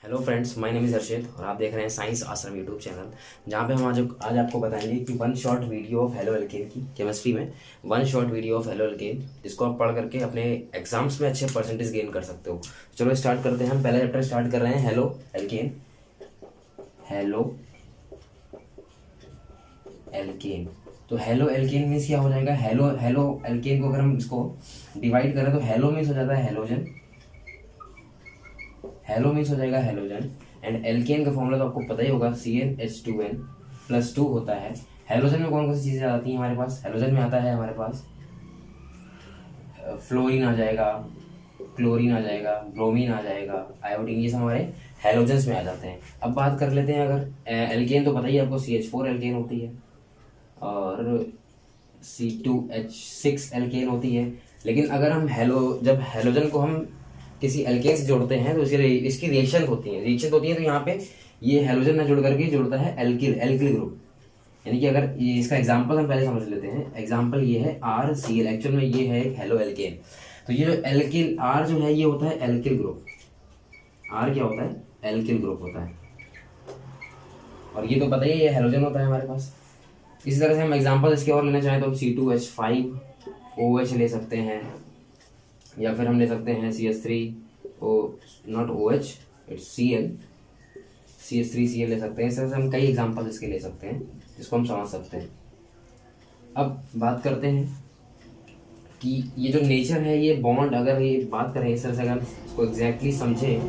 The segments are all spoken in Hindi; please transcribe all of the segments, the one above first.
Hello friends, my name is Harshit और आप देख रहे हैं साइंस आश्रम यूट्यूब चैनल, जहाँ पे हम आज आपको बताएंगे कि one shot video of halo alkane की केमिस्ट्री में one shot video of halo alkane, जिसको आप पढ़ करके अपने एग्जाम्स में अच्छे परसेंटेज गेन कर सकते हो। चलो स्टार्ट करते हैं। हम पहला चैप्टर स्टार्ट कर रहे हैं हेलो एल्केन। हेलो एल्केन, तो हेलो एल्केन मीन्स क्या हो जाएगा? हेलो हेलो एल्केन को अगर हम इसको डिवाइड करें तो हेलो मीन्स हो जाता है हेलोजन। हेलो मीन्स हो जाएगा हेलोजन। एंड एल्केन का फॉर्मूला तो आपको पता ही होगा, CnH2n+2 होता है। हेलोजन में कौन कौन सी चीज़ें आती हैं हमारे पास? हेलोजन में आता है हमारे पास फ्लोरीन आ जाएगा, क्लोरीन आ जाएगा, ब्रोमीन आ जाएगा, आयोडीन, ये सब हमारे हेलोजन्स में आ जाते हैं। अब बात कर लेते हैं, अगर एल्केन तो पता ही है आपको, CH4 एल्केन होती है और C2H6 एल्केन होती है। लेकिन अगर हम जब हेलोजन को हम किसी एल्केन से जोड़ते हैं तो इसकी रिएक्शन होती है तो यहाँ पे ये हेलोजन ना जुड़ करके जुड़ता है एल्किल ग्रुप। यानी कि अगर ये इसका एग्जांपल हम पहले समझ लेते हैं। एग्जांपल ये है RCl, एक्चुअल में ये है एक हेलो एल्केन। तो ये जो एल्किल R जो है ये होता है एल्किल ग्रुप। R क्या होता है? एल्किल ग्रुप होता है। और ये तो पता ही है ये हेलोजन होता है हमारे पास। इसी तरह से हम एग्जांपल इसके और लेना चाहें तो C2H5OH ले सकते हैं, या फिर हम ले सकते हैं CH3O, not OH, it's Cl, CH3Cl ले सकते हैं। इस तरह से हम कई एग्जांपल इसके ले सकते हैं जिसको हम समझ सकते हैं। अब बात करते हैं कि ये जो नेचर है, ये बॉन्ड, अगर ये बात करें इस तरह से, अगर इसको एग्जैक्टली समझें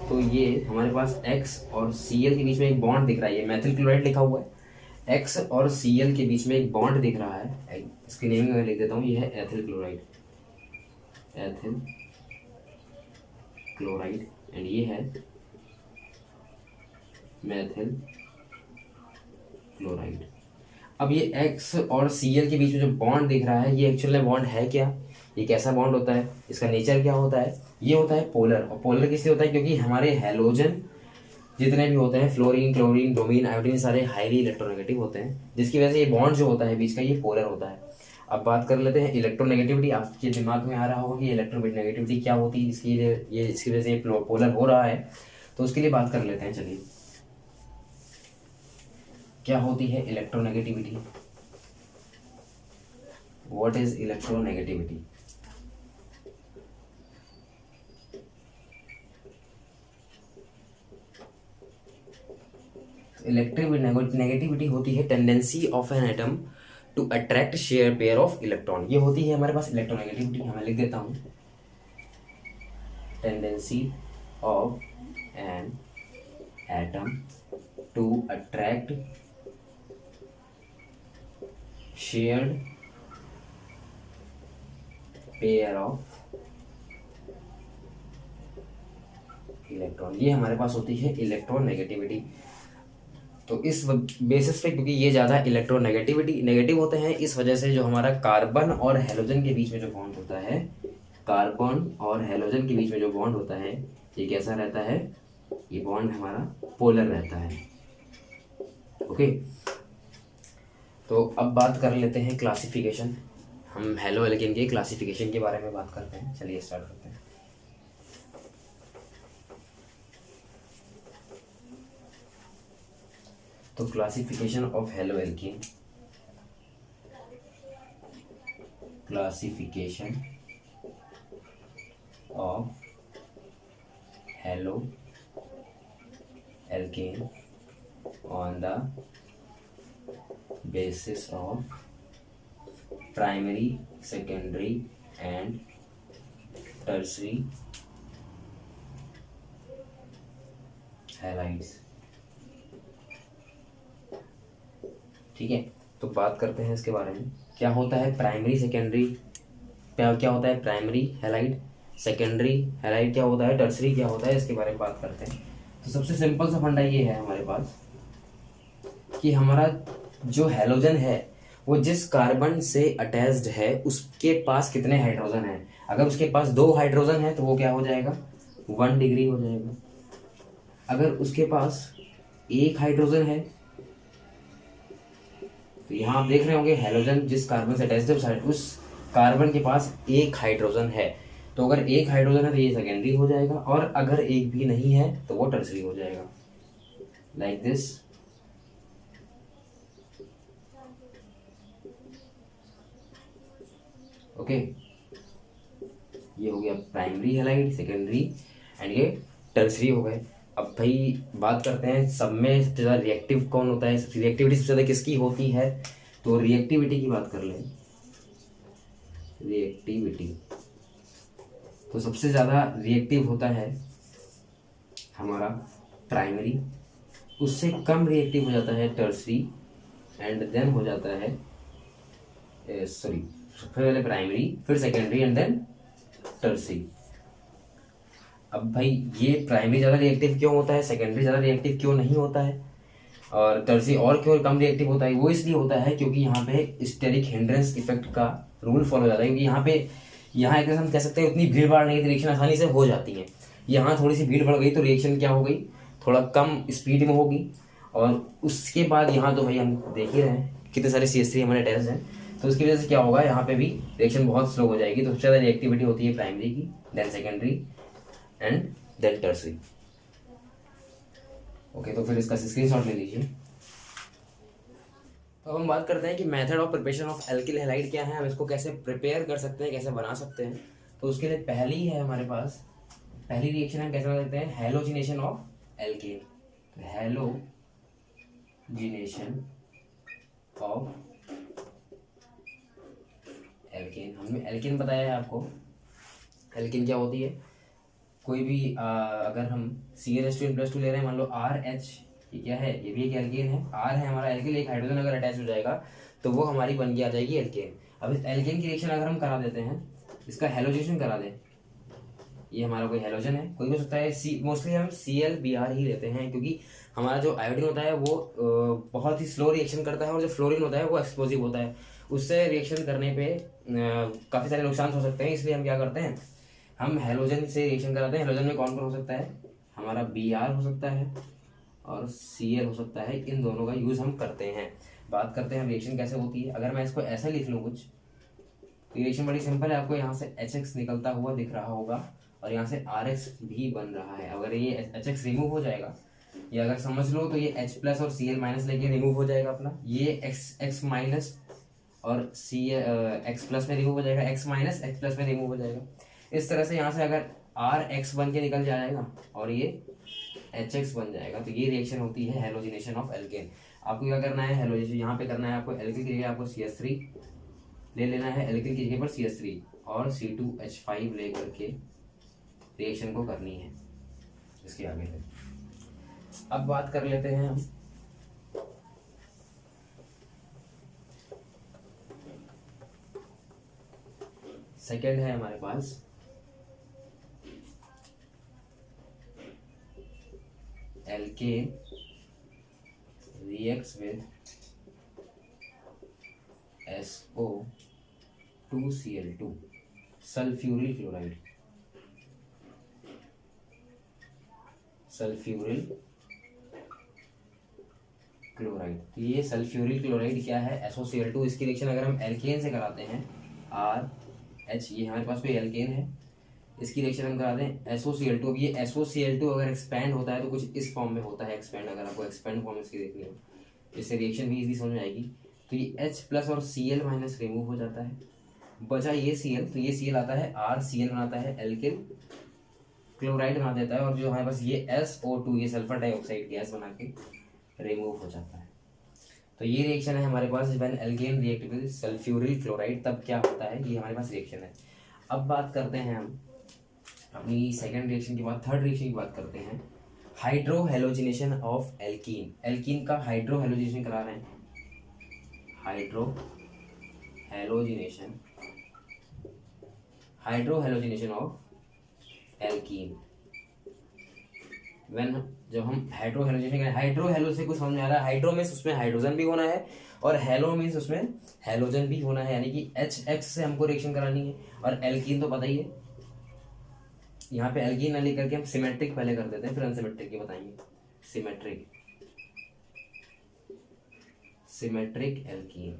तो ये हमारे पास X और Cl के बीच में एक बॉन्ड दिख रहा है। ये मेथिल क्लोराइड लिखा हुआ है, X और Cl के बीच में एक बॉन्ड दिख रहा है। इसकी नेमिंग मैं लिख देता हूँ, ये है ethyl chloride, ethyl chloride, and ये है मेथिल क्लोराइड। अब ये X और Cl के बीच में जो बॉन्ड दिख रहा है, ये एक्चुअल में बॉन्ड है क्या? ये कैसा बॉन्ड होता है? इसका नेचर क्या होता है? ये होता है पोलर। और पोलर किस लिए होता है? क्योंकि हमारे हेलोजन जितने भी होते हैं, फ्लोरीन, क्लोरीन, ब्रोमीन, आयोडीन, सारे हाईली इलेक्ट्रोनेगेटिव होते हैं, जिसकी वजह से ये बॉन्ड जो होता है बीच का, ये पोलर होता है। अब बात कर लेते हैं इलेक्ट्रोनेगेटिविटी। आपके दिमाग में आ रहा होगा कि इलेक्ट्रोनेगेटिविटी क्या होती है, इसकी वजह से ये पोलर हो रहा है, तो उसके लिए बात कर लेते हैं। चलिए, क्या होती है electronegativity? What is electronegativity? Negativity होती है tendency of an atom to attract share pair of electron. ये होती है हमारे पास इलेक्ट्रोनेगेटिविटी। मैं लिख देता हूं, tendency of an atom to attract shared pair of electron, ये हमारे पास होती है इलेक्ट्रोनेगेटिविटी। तो इस बेसिस पे, क्योंकि ये ज़्यादा नेगेटिव होते हैं, इस वजह से जो हमारा कार्बन और हेलोजन के बीच में जो बॉन्ड होता है, कार्बन और हेलोजन के बीच में जो बॉन्ड होता है, ये कैसा रहता है? ये बॉन्ड हमारा पोलर रहता है। ओके, तो अब बात कर लेते हैं क्लासिफिकेशन। हम हेलो एल्केन के क्लासिफिकेशन के बारे में बात करते हैं। चलिए स्टार्ट करते हैं। तो classification of halo alkane, classification of halo alkane on the basis of primary, secondary and tertiary halides। ठीक है, तो बात करते हैं इसके बारे में। क्या होता है प्राइमरी सेकेंडरी? क्या होता है प्राइमरी हैलाइड? सेकेंडरी हैलाइड क्या होता है? टर्सरी क्या होता है? इसके बारे में बात करते हैं। तो सबसे सिंपल सा फंडा ये है हमारे पास कि हमारा जो हेलोजन है वो जिस कार्बन से अटैच्ड है उसके पास कितने हाइड्रोजन है। अगर उसके पास 2 हाइड्रोजन है तो वो क्या हो जाएगा? 1 डिग्री हो जाएगा। अगर उसके पास 1 हाइड्रोजन है, तो यहाँ आप देख रहे होंगे हेलोजन जिस कार्बन से अटैच्ड है उस कार्बन के पास 1 हाइड्रोजन है, तो अगर एक हाइड्रोजन है तो ये सेकेंडरी हो जाएगा, और अगर एक भी नहीं है तो वो टर्सरी हो जाएगा, लाइक दिस। ओके, ये हो गया प्राइमरी हैलाइड, सेकेंडरी, एंड ये टर्सरी हो गए। अब भाई बात करते हैं सब में सबसे ज़्यादा रिएक्टिव कौन होता है, रिएक्टिविटी सबसे ज़्यादा किसकी होती है। तो रिएक्टिविटी की बात कर लें, रिएक्टिविटी तो सबसे ज़्यादा रिएक्टिव होता है हमारा प्राइमरी, उससे कम रिएक्टिव हो जाता है टर्सरी, एंड देन हो जाता है सॉरी सबसे पहले प्राइमरी, फिर सेकेंडरी, एंड देन टर्सरी। अब भाई ये प्राइमरी ज़्यादा रिएक्टिव क्यों होता है, सेकेंडरी ज़्यादा रिएक्टिव क्यों नहीं होता है, और टर्सरी और क्यों कम रिएक्टिव होता है, वो इसलिए होता है क्योंकि यहाँ पे स्टेरिक हिंड्रेंस इफेक्ट का रूल फॉलो हो जाता है। क्योंकि यहाँ एक हम कह सकते हैं उतनी भीड़ भाड़ नहीं है, रिएक्शन आसानी से हो जाती है। यहाँ थोड़ी सी भीड़ बढ़ गई तो रिएक्शन क्या हो गई, थोड़ा कम स्पीड में होगी। और उसके बाद यहाँ तो भाई हम देख ही रहे हैं कितने सारे CH3 हमारे अटैच हैं, तो उसकी वजह से क्या होगा, यहाँ पे भी रिएक्शन बहुत स्लो हो जाएगी। तो सबसे ज़्यादा रिएक्टिविटी होती है प्राइमरी की, then secondary, and then tertiary. Okay, तो फिर इसका स्क्रीनशॉट ले लीजिए। तो अब हम बात करते हैं कि method of preparation of alkyl halide क्या है, हम इसको कैसे प्रिपेयर कर सकते हैं, कैसे बना सकते हैं। तो उसके लिए पहली है हमारे पास, पहली रिएक्शन हम कैसे बना सकते हैं, halogenation of alkene. Halogenation of alkene, हमने एल्केन बताया है आपको। एल्केन क्या होती है, कोई भी अगर हम CnH2n+2 ले रहे हैं, मान लो RH, ये क्या है, ये भी एक एल्केन है। R है हमारा एल्किल, एक हाइड्रोजन अगर अटैच हो जाएगा तो वो हमारी बन के आ जाएगी एल्केन। अब इस एल्केन की रिएक्शन अगर हम करा देते हैं, इसका हैलोजिनेशन करा दें, ये हमारा कोई हैलोजन है, कोई भी हो सकता है। मोस्टली हम ClBr ही लेते हैं, क्योंकि हमारा जो आयोडीन होता है वो बहुत ही स्लो रिएक्शन करता है, और जो फ्लोरीन होता है वो एक्सप्लोजिव होता है, उससे रिएक्शन करने पे काफ़ी सारे नुकसान हो सकते हैं। इसलिए हम क्या करते हैं, हम हैलोजन से रिएक्शन कराते हैं। हैलोजन में कौन कौन हो सकता है, हमारा Br हो सकता है और Cl हो सकता है, इन दोनों का यूज़ हम करते हैं। बात करते हैं हम रिएक्शन कैसे होती है। अगर मैं इसको ऐसे लिख लूँ कुछ, तो रिएक्शन बड़ी सिंपल है, आपको यहाँ से HX निकलता हुआ दिख रहा होगा और यहाँ से RH भी बन रहा है। अगर ये HX रिमूव हो जाएगा, या अगर समझ लो तो ये H+ और Cl- लेके रिमूव हो जाएगा अपना, ये X- और X+ में रिमूव हो जाएगा, X- X+ में रिमूव हो जाएगा। इस तरह से यहाँ से अगर RH बन के निकल जाएगा और ये HX बन जाएगा, तो ये रिएक्शन होती है हैलोजिनेशन ऑफ एल्केन। आपको क्या करना है, हैलोजिनेशन यहाँ पे करना है, आपको एल्किल की जगह आपको CH3 ले लेना है, एल्किल की जगह पर CH3 और C2H5 ले करके रिएक्शन को करनी है। इसके आगे है, अब बात कर लेते हैं हम सेकेंड है हमारे पास alkene reacts with SO2Cl2 sulfuryl chloride, sulfuryl chloride. तो ये सल्फ्यूरिल क्लोराइड क्या है, SOCl2। इसकी रिएक्शन अगर हम एल्केन से कराते हैं, RH, ये हमारे पास कोई एल्केन है, इसकी रिएक्शन हम कराते हैं SOCl2। अब ये SOCl2 अगर एक्सपैंड होता है तो कुछ इस फॉर्म में होता है एक्सपैंड, अगर आपको एक्सपैंड फॉर्म इसकी देखनी हो, इससे रिएक्शन भी इजी समझ में आएगी। तो ये H+ और Cl- रिमूव हो जाता है, बचा ये Cl, तो ये Cl आता है, RCl बनाता है, एल्किल क्लोराइड बना देता है, और जो हमारे पास ये SO2, ये सल्फर डाइऑक्साइड गैस बना के रिमूव हो जाता है। तो ये रिएक्शन है हमारे पास, when alkene react with sulfuryl chloride, तब क्या होता है, ये हमारे पास रिएक्शन है। अब बात करते हैं हम अपनी सेकंड रिएक्शन के बाद थर्ड रिएक्शन की बात करते हैं, हाइड्रोहेलोजिनेशन ऑफ एल्कीन। एल्कीन का हाइड्रोहेलोजिनेशन करा रहे हैं, हाइड्रोहेलोजिनेशन ऑफ एल्कीन। जब हम हाइड्रोहेलोजिनेशन करें, हाइड्रोहेलो से कुछ समझ में आ रहा है, हाइड्रो मीन्स उसमें हाइड्रोजन भी होना है, और हेलो मीन्स उसमें हेलोजन भी होना है, यानी कि HX से हमको रिएक्शन करानी है। और एल्कीन तो पता ही है, यहाँ पे एल्कीन ना लिख करके हम सिमेट्रिक पहले कर देते हैं, फिर अनसिमेट्रिक की बताएंगे। सिमेट्रिक एल्कीन,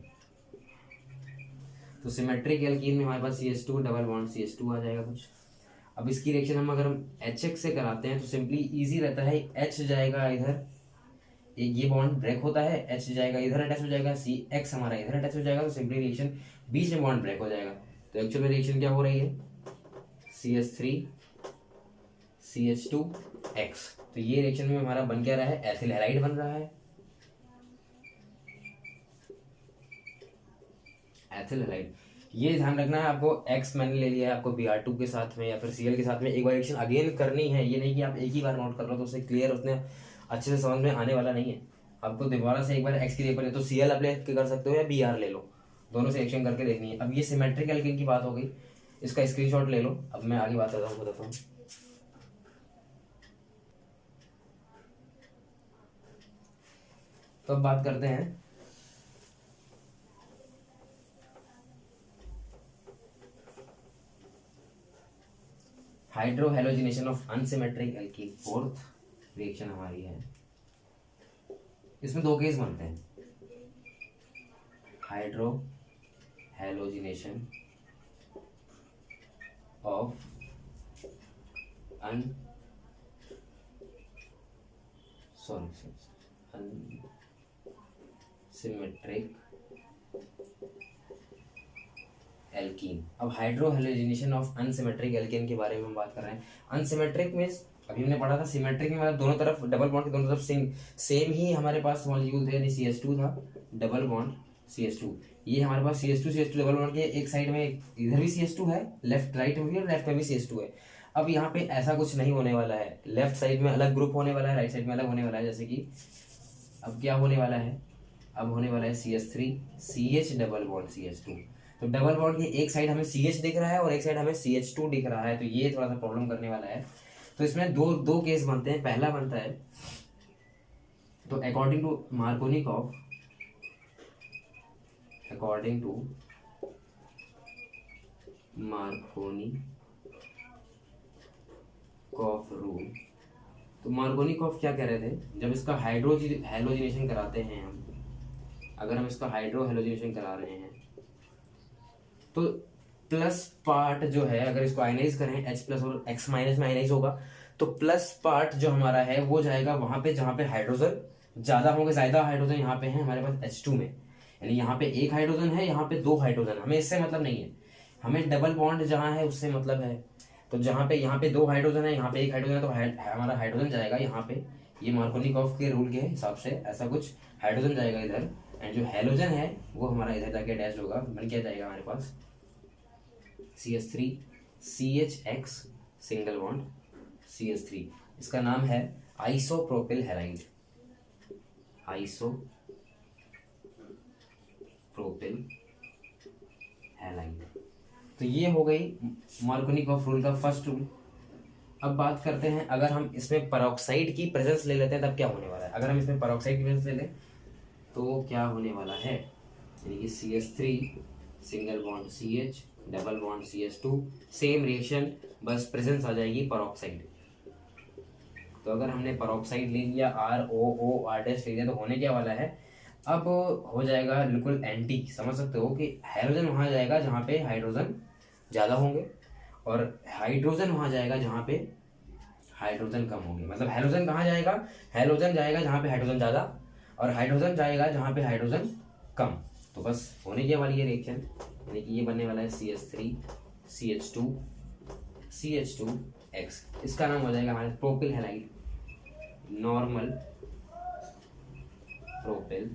तो सिमेट्रिक एल्कीन में हमारे पास CH2 डबल बॉन्ड CH2 आ जाएगा कुछ, अब इसकी रिएक्शन हम अगर हम HX से कराते हैं तो सिंपली इजी रहता है, H जाएगा इधर, एक ये बॉन्ड ब्रेक होता है, H जाएगा इधर अटैच हो जाएगा, CX हमारा इधर अटैच हो जाएगा, तो सिंपली रिएक्शन बीच में बॉन्ड ब्रेक हो जाएगा। तो एक्चुअल में रिएक्शन क्या हो रही है, CH3 CH2X। तो ये रिएक्शन में हमारा बन क्या रहा है, एथिल हैलाइड बन रहा है, एथिल हैलाइड। ये ध्यान रखना है आपको, X मैंने ले लिया है, आपको Br2 के साथ में या फिर Cl के साथ में एक बार रिएक्शन अगेन करनी है, ये नहीं कि आप एक ही बार नोट कर लो तो उससे क्लियर उतने अच्छे से समझ में आने वाला नहीं है। आपको दोबारा से एक बार X की जगह पर तो Cl अप्लाई कर सकते हो या Br ले लो, दोनों से रिएक्शन करके देखनी है। अब ये सिमेट्रिक एल्केन की बात हो गई, इसका स्क्रीनशॉट ले लो। अब मैं आगे बात करता हूँ, बताता हूँ। तो अब बात करते हैं hydrohalogenation of unsymmetric alkene, fourth reaction हमारी है। इसमें दो केस बनते हैं, हाइड्रोहेलोजिनेशन ऑफ अनसिमेट्रिक एल्कीन। अब हाइड्रोहेलोजिनेशन ऑफ अनसिमेट्रिक एल्कीन के बारे में हम बात कर रहे हैं। अनसिमेट्रिक मींस अभी हमने पढ़ा था, सिमेट्रिक में मतलब दोनों तरफ डबल बॉन्ड के दोनों तरफ सेम ही हमारे पास मॉलिक्यूल थे, यानी CH2 था, डबल बॉन्ड CH2। ये हमारे पास CH2 डबल बॉन्ड के एक साइड में इधर भी CH2 है, लेफ्ट राइट में भी, और लेफ्ट में भी CH2 है। अब यहाँ पे ऐसा कुछ नहीं होने वाला है, लेफ्ट साइड में अलग ग्रुप होने वाला है, राइट साइड में अलग होने वाला है। जैसे कि अब क्या होने वाला है, अब होने वाला है CH3 CH double bond CH2। तो डबल बॉन्ड की एक साइड हमें CH दिख रहा है और एक साइड हमें CH2 दिख रहा है, तो ये थोड़ा सा प्रॉब्लम करने वाला है। तो इसमें दो केस बनते हैं। पहला बनता है, तो अकॉर्डिंग टू मार्कोनिकॉफ रूल। तो मार्कोनिकॉफ क्या कह रहे थे, जब इसका हाइड्रोहेलोजिनेशन कराते हैं हम, अगर हम इसका हाइड्रोहेलोजिनेशन करा रहे हैं तो प्लस पार्ट जो है, अगर इसको आयनाइज करें H प्लस और X माइनस में आयनाइज होगा, तो प्लस पार्ट जो हमारा है वो जाएगा वहां पे जहां पे हाइड्रोजन ज्यादा होंगे। ज्यादा हाइड्रोजन यहाँ पे है हमारे पास H2 में, यानी यहाँ पे एक हाइड्रोजन है, यहाँ पे दो हाइड्रोजन। हमें इससे मतलब नहीं है, हमें डबल बॉन्ड जहाँ है उससे मतलब है। तो जहाँ पे यहाँ पे दो हाइड्रोजन है, यहाँ पे एक हाइड्रोजन है, तो हमारा हाइड्रोजन जाएगा यहाँ पे, ये मार्कोनिकॉफ के रूल के हिसाब से ऐसा कुछ हाइड्रोजन जाएगा इधर, एंड जो हेलोजन है वो हमारा इधर जाके अटैच होगा, बन क्या जाएगा हमारे पास CH3 CHX single bond CH3। इसका नाम है आइसोप्रोपिल हैलाइड, आइसोप्रोपिल हैलाइड। तो ये हो गई मार्कोनिकॉफ रूल का फर्स्ट रूल। अब बात करते हैं, अगर हम इसमें पेरोक्साइड की प्रेजेंस ले लेते हैं तब क्या होने वाला है। अगर हम इसमें पेरोक्साइड की प्रेजेंस ले लें तो क्या होने वाला है, यानी कि CH3 single bond CH double bond CH2, same reaction, बस प्रेजेंस आ जाएगी पेरोक्साइड। तो अगर हमने पेरोक्साइड ले लिया, ROO R' ले लिया, तो होने क्या वाला है, अब हो जाएगा बिल्कुल एंटी। समझ सकते हो कि हाइड्रोजन वहां जाएगा जहां पे हाइड्रोजन ज़्यादा होंगे, और हाइड्रोजन वहां जाएगा जहां पे हाइड्रोजन कम होंगे। मतलब हाइड्रोजन कहाँ जाएगा, हाइड्रोजन जाएगा जहां पे हाइड्रोजन ज़्यादा, और हाइड्रोजन जाएगा जहां पे हाइड्रोजन कम। तो बस होने क्या वाली है रिएक्शन, यानी कि ये बनने वाला है CH3 CH2X। इसका नाम हो जाएगा हमारे propyl halide, normal propyl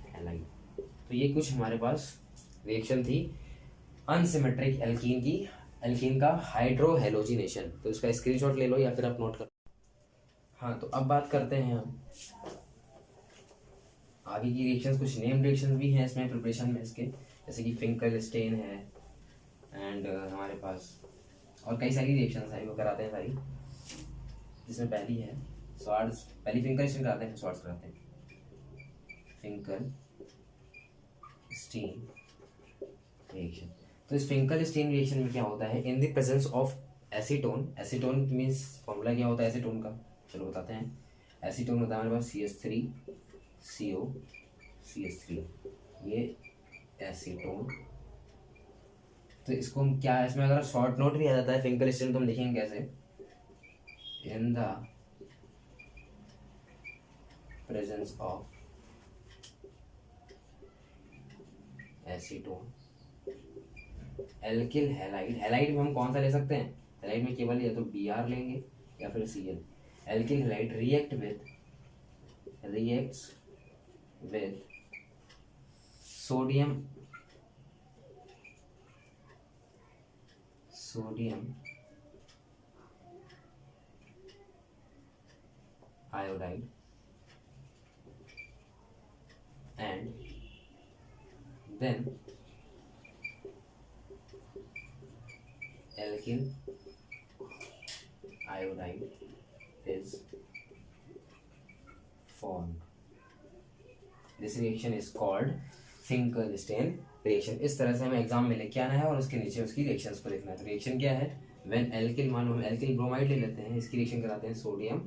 halide. तो ये कुछ हमारे पास रिएक्शन थी अनसिमेट्रिक एल्कीन की, एल्कीन का हाइड्रोहेलोजिनेशन। तो इसका स्क्रीनशॉट ले लो या फिर आप नोट कर। हाँ, तो अब बात करते हैं हम आगे की रिएक्शंस। कुछ नेम रिएक्शंस भी हैं इसमें प्रिपरेशन में इसके, जैसे कि फिंकलस्टेन है, एंड हमारे पास और कई सारी रिएक्शंस हैं वो कराते हैं सारी। जिसमें पहली है स्वार्ट्ज, पहली फिंकलस्टेन कराते हैं, स्वार्ट्ज कराते हैं। Finkelstein reaction. तो इस फिंकलस्टीन रिएक्शन में क्या होता है, इन the presence of acetone. Acetone means formula क्या होता है एसीटोन का, चलो बताते हैं। एसीटोन होता है हमारे पास CH3 CO CH3, ये एसीटोन तो इसको हम क्या, इसमें अगर शॉर्ट नोट भी आ जाता है फिंकरस्टीन तो हम लिखेंगे कैसे, इन the presence of acetone alkyl halide. Halide में हम कौन सा ले सकते हैं, हैलाइड में केवल या तो Br लेंगे या फिर Cl। Alkyl halide reacts with sodium iodide and then alkyl iodide is formed. This reaction is called Finkelstein reaction। इस तरह से हमें एग्जाम में लेके आना है और उसके नीचे उसकी रिएक्शंस को लिखना है। तो रिएक्शन क्या है, व्हेन एल्किल, मान लो हम एल्किल ब्रोमाइड ले लेते हैं, इसकी रिएक्शन कराते हैं सोडियम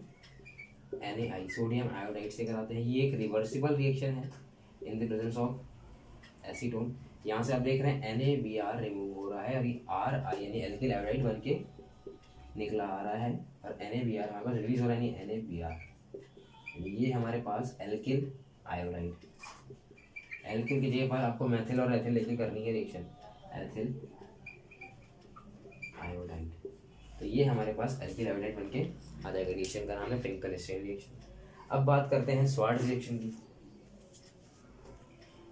NaI, सोडियम आयोडाइड से कराते हैं। ये एक रिवर्सिबल रिएक्शन है इन द प्रेजेंस ऑफ एसीटोन। यहाँ से आप देख रहे हैं NaBr रिमूव हो रहा है और ये RI यानी एल्किल आयोडाइड बन के निकला आ रहा है और NaBr हमारे पास रिलीज हो रहा है, यानी NaBr। ये हमारे पास एल्किल आयोडाइड, एल्किल की जगह पर आपको मैथिल और एथिल लेके करनी है रिएक्शन, एथिल आयोडाइड। तो ये हमारे पास एल्किल आयोडाइड बन के आ जाएगा। रिएक्शन का नाम है फिंकलस्टीन रिएक्शन। अब बात करते हैं स्वार्ट्ज रिएक्शन की,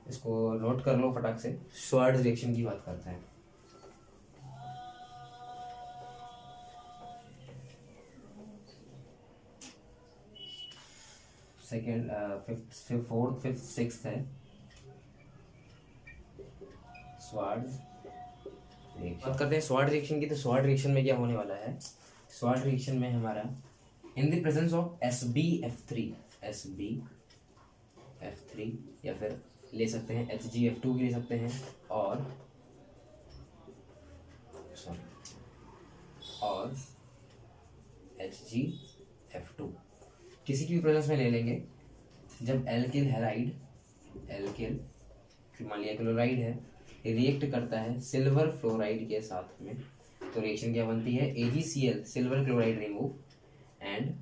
इसको नोट कर लो फटाक से। स्वार्ट्ज रिएक्शन की बात करते हैं। Second, fifth, fourth, fifth, sixth है स्वार्ट्ज रिएक्शन। बात करते हैं स्वार्ट्ज रिएक्शन की। तो स्वार्ट्ज रिएक्शन में क्या होने वाला है, स्वार्ट्ज रिएक्शन में हमारा इन द प्रेजेंस ऑफ SbF3 या फिर ले सकते हैं HgF2 भी ले सकते हैं और HgF2 किसी की भी प्रेजेंस में ले लेंगे। जब एल्किल हैलाइड, एल्किल मान लिया क्लोराइड है, रिएक्ट करता है सिल्वर फ्लोराइड के साथ में, तो रिएक्शन क्या बनती है, AgCl silver chloride remove and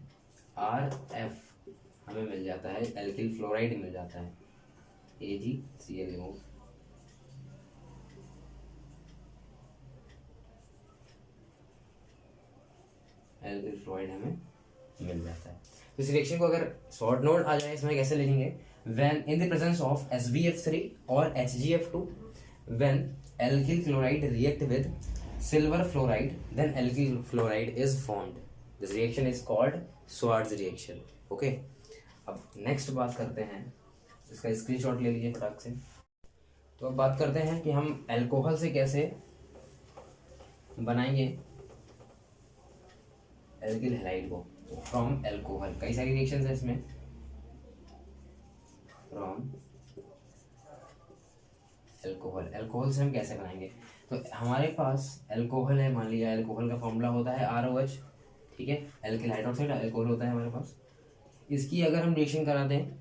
RF हमें मिल जाता है, एल्किल फ्लोराइड मिल जाता है, AgCl रिमूव। एल्किल फ्लोराइड हमें मिल जाता है। तो इस रिएक्शन को अगर शॉर्ट नोट आ जाए इसमें कैसे लिखेंगे, when in the presence of SbF3 और HgF2 when alkyl chloride react with silver fluoride then alkyl fluoride is formed. This reaction is called Swarts reaction. Okay, अब नेक्स्ट बात करते हैं, इसका स्क्रीनशॉट ले लीजिए फटाक से। तो अब बात करते हैं कि हम अल्कोहल से कैसे बनाएंगे एल्किल हैलाइड को फ्रॉम अल्कोहल। कई सारी रिएक्शंस है इसमें, फ्रॉम अल्कोहल। अल्कोहल से हम कैसे बनाएंगे, तो हमारे पास अल्कोहल है, मान लीजिए अल्कोहल का फॉर्मूला होता है ROH, ठीक है, एल्किल हाइड्रोक्साइड अल्कोहल होता है हमारे पास। इसकी अगर हम रिएक्शन करा दें,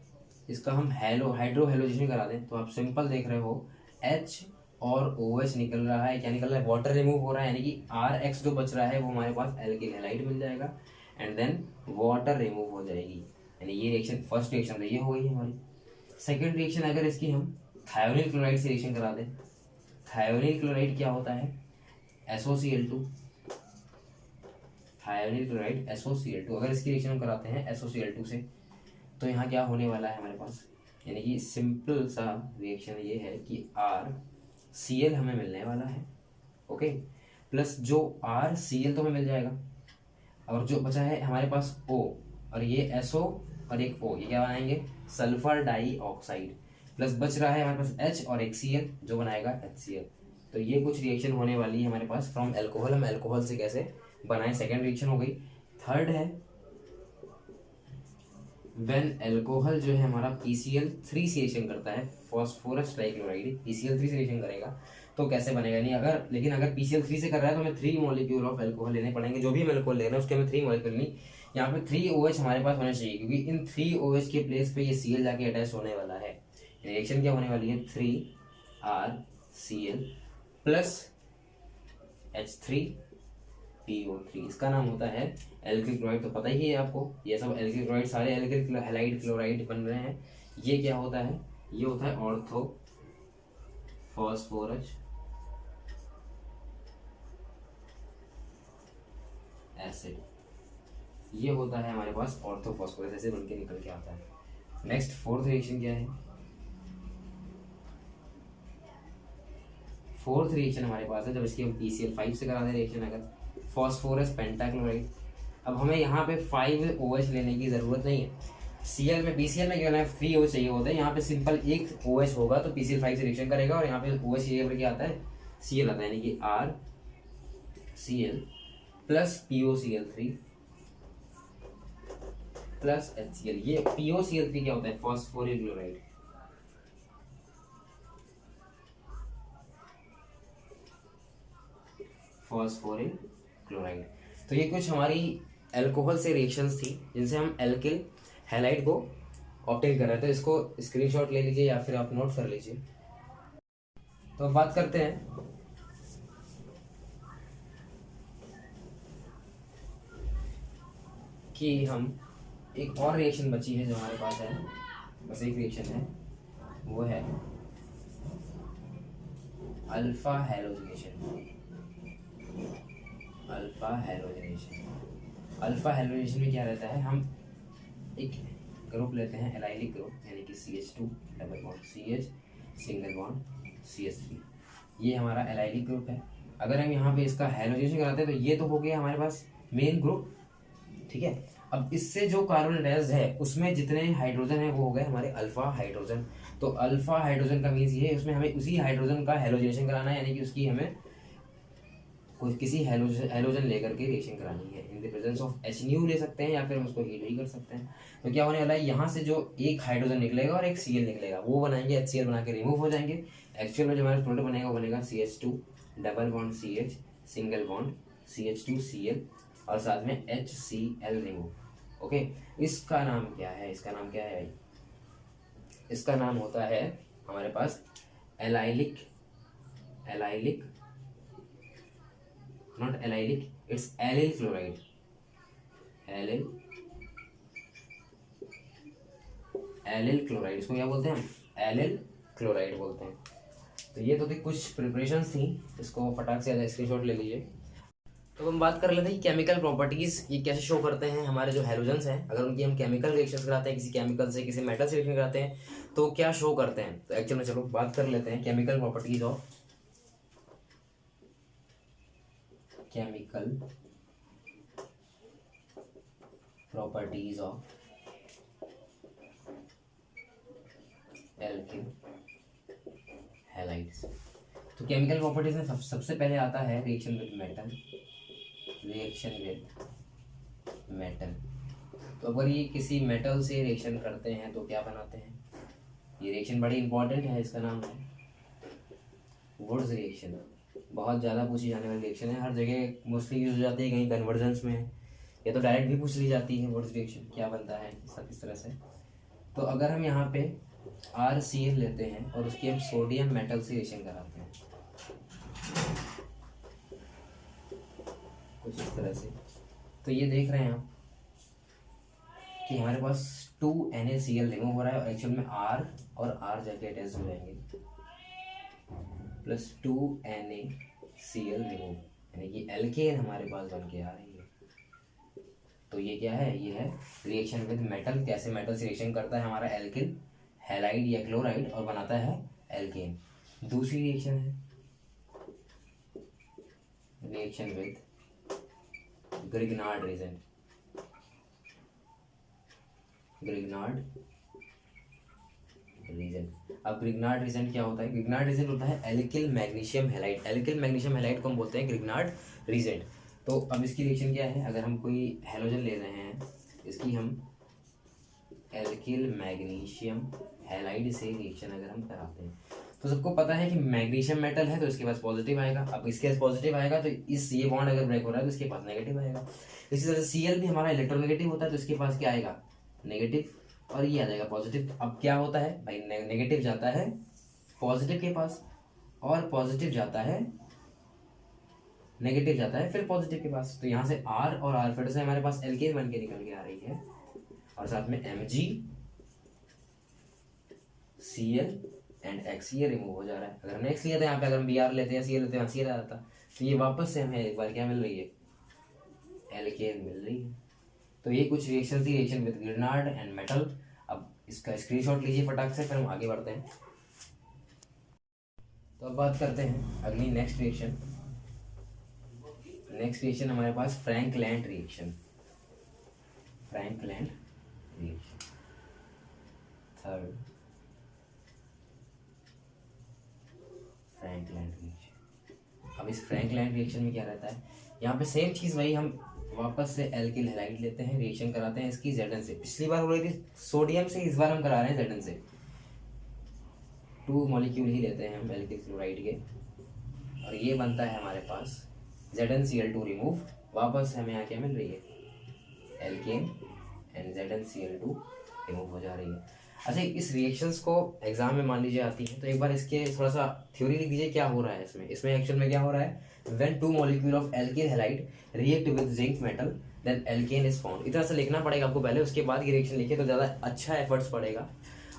इसका हम हाइड्रो हेलोजेशन करा दें, तो आप सिंपल देख रहे हो H और OH निकल रहा है, क्या निकल रहा है, वाटर रिमूव हो रहा है, यानी कि RX जो बच रहा है वो हमारे पास एल्किल हैलाइड मिल जाएगा एंड देन वाटर रिमूव हो जाएगी। यानी ये रिएक्शन फर्स्ट रिएक्शन ये हो गई हमारी। सेकेंड रिएक्शन अगर इसकी हम थायोनिल क्लोराइड से रिएक्शन करा दें, थायोनिल क्लोराइड क्या होता है, SOCl2, थायोनिल क्लोराइड SOCl2। अगर इसकी रिएक्शन हम कराते हैं SOCl2 से, तो यहाँ क्या होने वाला है हमारे पास, यानी कि सिंपल सा रिएक्शन ये है कि RCl हमें मिलने वाला है, ओके, प्लस जो RCl तो हमें मिल जाएगा और जो बचा है हमारे पास O और ये SO और एक O, ये क्या बनाएंगे, सल्फर डाइऑक्साइड, प्लस बच रहा है हमारे पास H और एक Cl जो बनाएगा HCl। तो ये कुछ रिएक्शन होने वाली है हमारे पास फ्रॉम अल्कोहल। हम अल्कोहल से कैसे बनाएं, सेकेंड रिएक्शन हो गई। थर्ड है व्हेन अल्कोहल जो है हमारा PCl3 से रिएक्शन करता है, फॉस्फोरस ट्राइक्लोराइड PCl3 से रिएक्शन करेगा, तो कैसे बनेगा, नहीं अगर, लेकिन अगर PCl3 से कर रहा है तो हमें 3 मॉलिक्यूल ऑफ अल्कोहल लेने पड़ेंगे। जो भी हम अल्कोहल ले रहे हैं उसके हमें 3 मॉलिक्यूल नहीं, यहाँ पे 3 OH हमारे पास होने चाहिए, क्योंकि इन 3 OH के प्लेस पे ये Cl जाके अटैच होने वाला है। रिएक्शन क्या होने वाली है, 3RCl प्लस H3PO3, इसका नाम होता है एल्किल क्लोराइड। तो पता ही है आपको, ये सब एल्किल क्लोराइड सारे एल्किल हैलाइड क्लोराइड बन रहे हैं। ये क्या होता है, ये होता है ऑर्थो फॉस्फोरस एसिड, ये होता है हमारे पास ऑर्थो फॉस्फोरस एसिड बन के निकल के आता है। नेक्स्ट फोर्थ रिएक्शन क्या है, फोर्थ रिएक्शन हमारे पास है, जब इसकी हम PCl5 से कराते हैं रिएक्शन, अगर फॉस्फोरस पेंटाक्लोराइड। अब हमें यहाँ पे 5 OH लेने की ज़रूरत नहीं है। Cl में PCl में क्या है 3 OH चाहिए होता है, यहाँ पे सिंपल एक OH होगा तो PCl5 से रिएक्शन करेगा और यहाँ पे OH ये क्या आता है, Cl आता है, यानी कि RCl plus POCl3 plus HCl। ये POCl3 क्या होता है, फॉस्फोरिल क्लोराइड। Phosphoryl chloride. तो ये कुछ हमारी अल्कोहल से रिएक्शंस थी जिनसे हम एल्किल हैलाइड को ऑब्टेन कर रहे थे। इसको स्क्रीनशॉट ले लीजिए या फिर आप नोट कर लीजिए। तो अब बात करते हैं कि हम एक और रिएक्शन बची है जो हमारे पास है, बस एक रिएक्शन है, वो है alpha halogenation. Alpha halogenation, alpha halogenation में क्या रहता है, हम एक ग्रुप लेते हैं एलाइलिक ग्रुप, यानी कि CH2 double bond CH single bond CH3, ये हमारा एलाइलिक ग्रुप है। अगर हम यहाँ पे इसका हैलोजिनेशन कराते हैं तो ये तो हो गया हमारे पास मेन ग्रुप, ठीक है। अब इससे जो कार्बन अटैच्ड है उसमें जितने हाइड्रोजन है वो हो गए हमारे अल्फा हाइड्रोजन। तो अल्फा हाइड्रोजन का मीन्स ये है, उसमें हमें उसी हाइड्रोजन का हैलोजिनेशन कराना है, यानी कि उसकी हमें किसी हैलोजन लेकर के रिएक्शन करानी है। इन द प्रेजेंस ऑफ HNu ले सकते हैं या फिर हम उसको हीट भी कर सकते हैं। तो क्या होने वाला है, यहाँ से जो एक हाइड्रोजन निकलेगा और एक Cl निकलेगा, वो बनाएंगे HCl बना के रिमूव हो जाएंगे। एक्चुअल में जो हमारा प्रोडक्ट बनेगा वो बनेगा CH2 double bond CH single bond CH2Cl और साथ में HCl रिमूव। ओके, इसका नाम क्या है, इसका नाम क्या है भाई, इसका नाम होता है हमारे पास allylic, allylic not allylic, it's allyl chloride, allyl chloride. इसको क्या बोलते हैं, एलिल क्लोराइड बोलते हैं। तो ये तो थी कुछ प्रिपरेशंस थी, इसको फटाक से स्क्रीनशॉट ले लीजिए। तो हम बात कर लेते हैं केमिकल प्रॉपर्टीज ये कैसे शो करते हैं हमारे जो हैलोजेंस हैं। अगर उनकी हम केमिकल रिएक्शन कराते हैं, किसी केमिकल से किसी मेटल से रिएक्शन कराते हैं तो क्या शो करते हैं। तो एक्चुअल में चलो बात कर लेते हैं chemical properties of chemical properties of alkyl halides. तो केमिकल प्रॉपर्टीज में सबसे पहले आता है reaction with metal, reaction with metal. तो अगर ये किसी मेटल से रिएक्शन करते हैं तो क्या बनाते हैं, ये रिएक्शन बड़ी इंपॉर्टेंट है, इसका नाम है वुड्स रिएक्शन। बहुत ज़्यादा पूछी जाने वाली रिएक्शन है, हर जगह मोस्टली यूज हो जाती है, कहीं कन्वर्जन्स में या तो डायरेक्ट भी पूछ ली जाती है वुड्स रिएक्शन क्या बनता है सब इस तरह से। तो अगर हम यहाँ पे RCl लेते हैं और उसकी हम सोडियम मेटल से रिएक्शन कराते हैं कुछ इस तरह से, तो ये देख रहे हैं आप कि हमारे पास 2NaCl रिमूव हो रहा है और एक्चुअल में R और R जाके अटैच हो जाएंगे प्लस 2NaCl रिमूव, यानी कि एल्केन हमारे पास बन के आ रही है। तो ये क्या है, ये है रिएक्शन विद मेटल। कैसे मेटल से रिएक्शन करता है हमारा एल्किल हैलाइड या क्लोराइड और बनाता है एल्केन। दूसरी रिएक्शन है reaction with Grignard reagent, Grignard reagent. अब ग्रिग्नार्ड रीजन क्या होता है, ग्रिग्नार्ड रीजन होता है alkyl magnesium halide. Alkyl magnesium halide को हम बोलते हैं ग्रिग्नार्ड रीजन। तो अब इसकी रिएक्शन क्या है, अगर हम कोई हैलोजन ले रहे हैं, इसकी हम एल्किल मैग्नीशियम हैलाइड से रिएक्शन अगर हम कराते हैं तो सबको पता है कि मैग्नीशियम मेटल है तो इसके पास पॉजिटिव आएगा। अब इसके पास पॉजिटिव आएगा तो इस ये बॉन्ड अगर ब्रेक हो रहा है तो इसके पास नेगेटिव आएगा। इसी तरह Cl भी हमारा इलेक्ट्रोनेगेटिव होता है तो इसके पास क्या आएगा, नेगेटिव, और ये आ जाएगा पॉजिटिव। अब क्या होता है भाई, नेगेटिव जाता है पॉजिटिव के पास और पॉजिटिव जाता है नेगेटिव जाता है फिर पॉजिटिव के पास, तो यहाँ से R और R फिर से हमारे पास एल्केन बन के निकल के आ रही है, और साथ में Mg Cl एंड X ये रिमूव हो जा रहा है। अगर हमने X लिया था यहाँ पे, अगर हम Br लेते हैं Cl लेते हैं Cl आ जाता, तो ये वापस से हमें एक बार क्या मिल रही है, एल्केन मिल रही है। तो ये कुछ रिएक्शन थी, रिएक्शन विद ग्रेनार्ड एंड मेटल। अब इसका स्क्रीनशॉट लीजिए फटाक से, फिर हम आगे बढ़ते हैं। तो अब बात करते हैं अगली नेक्स्ट रिएक्शन। नेक्स्ट रिएक्शन हमारे पास Frankland reaction, Frankland reaction third, Frankland reaction. अब इस फ्रैंकलैंड रिएक्शन में क्या रहता है, यहाँ पे सेम चीज़ वही, हम वापस से एल्किल हैलाइड लेते हैं, रिएक्शन कराते हैं इसकी Zn से। पिछली बार हो रही थी सोडियम से, इस बार हम करा रहे हैं Zn से। 2 मॉलिक्यूल ही लेते हैं हम एल्किल क्लोराइड के, और ये बनता है हमारे पास ZnCl2 रिमूव। वापस हमें यहाँ क्या मिल रही है, एल्केन एंड ZnCl2 रिमूव हो जा रही है। अच्छा, इस रिएक्शंस को एग्जाम में मान लीजिए आती है, तो एक बार इसके थोड़ा सा थ्योरी लिख दीजिए क्या हो रहा है इसमें एक्चुअल में क्या हो रहा है। When 2 molecule of alkyl halide react with zinc metal then alkane is found. इतना सा लिखना पड़ेगा आपको पहले, उसके बाद ये रिएक्शन लिखिए तो ज़्यादा अच्छा एफर्ट्स पड़ेगा